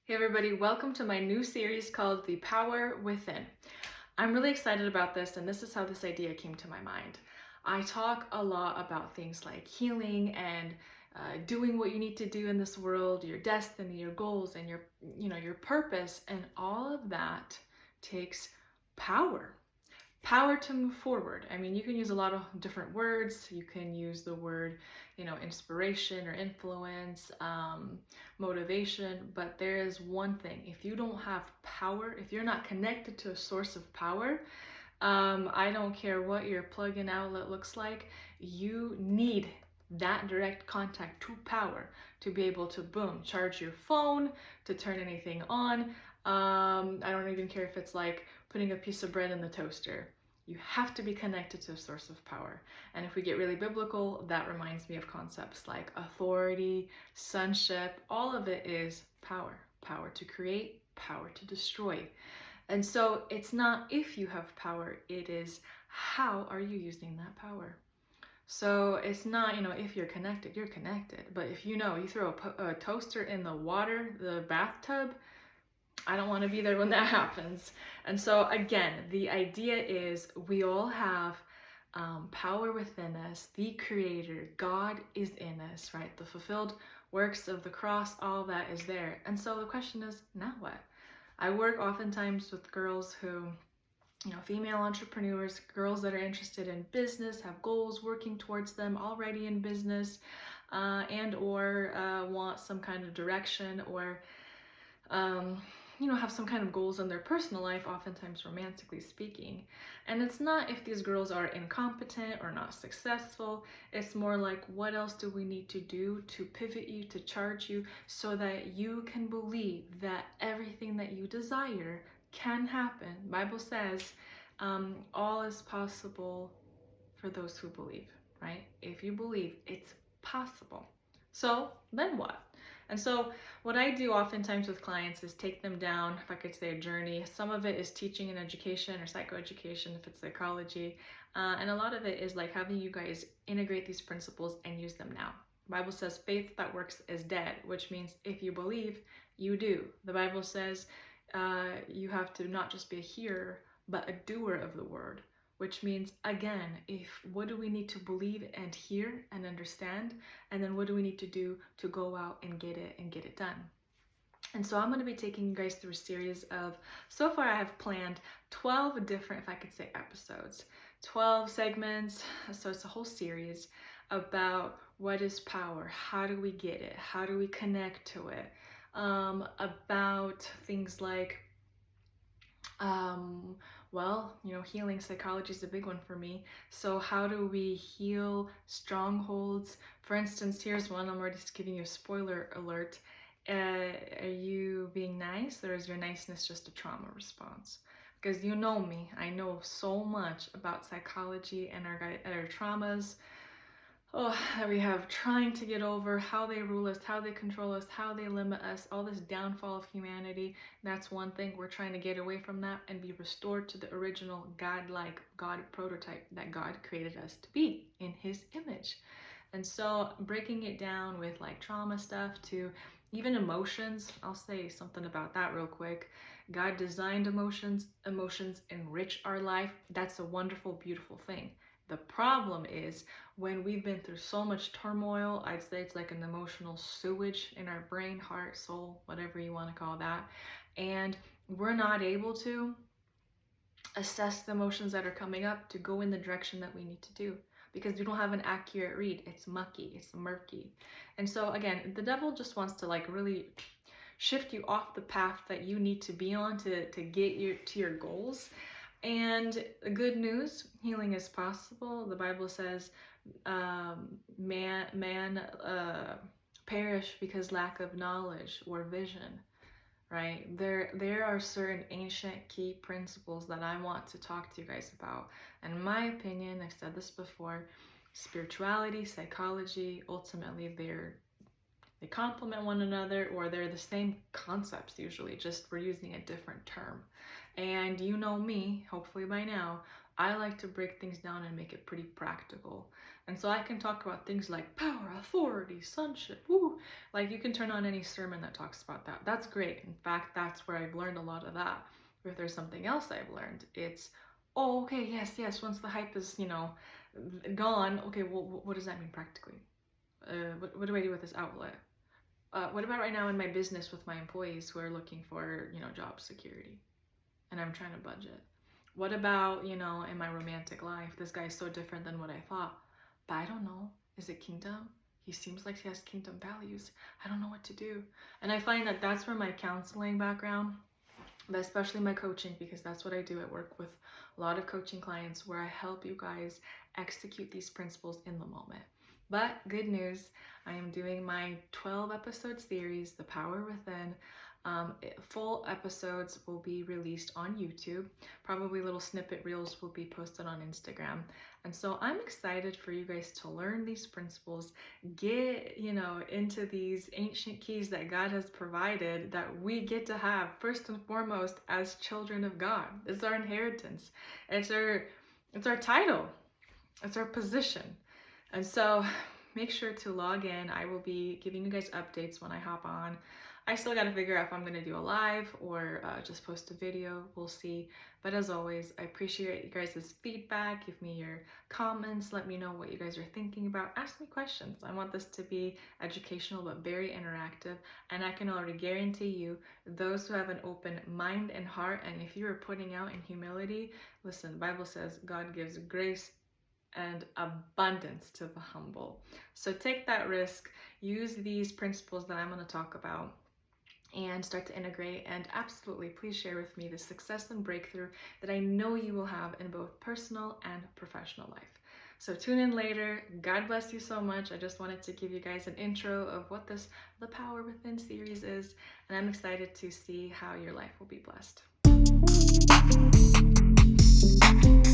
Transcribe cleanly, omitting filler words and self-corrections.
Hey everybody, welcome to my new series called The Power Within. I'm really excited about this, and this is how this idea came to my mind. I talk a lot about things like healing and doing what you need to do in this world, your destiny, your goals, and your purpose, and all of that takes power. Power to move forward. I mean, you can use a lot of different words. You can use the word, inspiration or influence, motivation, but there is one thing. If you don't have power, if you're not connected to a source of power, I don't care what your plug-in outlet looks like, you need that direct contact to power to be able to, boom, charge your phone, to turn anything on. I don't even care if it's like putting a piece of bread in the toaster. You have to be connected to a source of power. And if we get really biblical, that reminds me of concepts like authority, sonship. All of it is power. Power to create, power to destroy. And so it's not if you have power, it is how are you using that power. So it's not, if you're connected, But if you throw a toaster in the water, the bathtub, I don't want to be there when that happens. And so again, the idea is we all have power within us. The Creator, God is in us, right? The fulfilled works of the cross, all that is there. And so the question is, now what? I work oftentimes with girls who, female entrepreneurs, girls that are interested in business, have goals working towards them, already in business, and or want some kind of direction, or have some kind of goals in their personal life, oftentimes romantically speaking. And it's not if these girls are incompetent or not successful, it's more like, what else do we need to do to pivot you, to charge you, so that you can believe that everything that you desire can happen. The Bible says all is possible for those who believe, right? If you believe, it's possible. So then what? And so what I do oftentimes with clients is take them down, if I could say, a journey. Some of it is teaching and education or psychoeducation if it's psychology. And a lot of it is like having you guys integrate these principles and use them now. The Bible says faith that works is dead, which means if you believe, you do. The Bible says you have to not just be a hearer, but a doer of the word. Which means, again, what do we need to believe and hear and understand? And then what do we need to do to go out and get it done? And so I'm going to be taking you guys through a series of, so far I have planned 12 different, if I could say, episodes, 12 segments. So it's a whole series about what is power, how do we get it, how do we connect to it, about things like, healing psychology is a big one for me. So how do we heal strongholds? For instance, here's one. I'm already just giving you a spoiler alert. Are you being nice, or is your niceness just a trauma response? Because you know me, I know so much about psychology and our traumas. That we have, trying to get over, how they rule us, how they control us, how they limit us, all this downfall of humanity. That's one thing. We're trying to get away from that and be restored to the original God-like, God prototype that God created us to be in His image. And so breaking it down with like trauma stuff to even emotions. I'll say something about that real quick. God designed emotions. Emotions enrich our life. That's a wonderful, beautiful thing. The problem is when we've been through so much turmoil, I'd say it's like an emotional sewage in our brain, heart, soul, whatever you want to call that. And we're not able to assess the emotions that are coming up to go in the direction that we need to do, because we don't have an accurate read. It's mucky, it's murky. And so again, the devil just wants to like really shift you off the path that you need to be on to get to your goals. And the good news, healing is possible. The Bible says man perish because lack of knowledge or vision, right? There are certain ancient key principles that I want to talk to you guys about. And in my opinion, I've said this before, spirituality, psychology, ultimately they complement one another, or they're the same concepts usually, just we're using a different term. And you know me, hopefully by now, I like to break things down and make it pretty practical. And so I can talk about things like power, authority, sonship. Woo! Like you can turn on any sermon that talks about that. That's great. In fact, that's where I've learned a lot of that. If there's something else I've learned, it's, oh, okay, yes, yes, once the hype is, gone, okay, well, what does that mean practically? What do I do with this outlet? What about right now in my business with my employees who are looking for, job security and I'm trying to budget? What about, in my romantic life? This guy's so different than what I thought, but I don't know. Is it kingdom? He seems like he has kingdom values. I don't know what to do. And I find that that's where my counseling background, but especially my coaching, because that's what I do. I work with a lot of coaching clients where I help you guys execute these principles in the moment. But good news, I am doing my 12 episode series, The Power Within. Full episodes will be released on YouTube. Probably little snippet reels will be posted on Instagram. And so I'm excited for you guys to learn these principles, get, into these ancient keys that God has provided that we get to have first and foremost as children of God. It's our inheritance. It's our title. It's our position. And so make sure to log in. I will be giving you guys updates when I hop on. I still got to figure out if I'm going to do a live or just post a video. We'll see. But as always, I appreciate you guys' feedback. Give me your comments. Let me know what you guys are thinking about. Ask me questions. I want this to be educational but very interactive. And I can already guarantee you, those who have an open mind and heart, and if you are putting out in humility, listen, the Bible says God gives grace and abundance to the humble. So take that risk, use these principles that I'm going to talk about, and start to integrate. And absolutely, please share with me the success and breakthrough that I know you will have in both personal and professional life. So tune in later. God bless you so much. I just wanted to give you guys an intro of what this The Power Within series is, and I'm excited to see how your life will be blessed.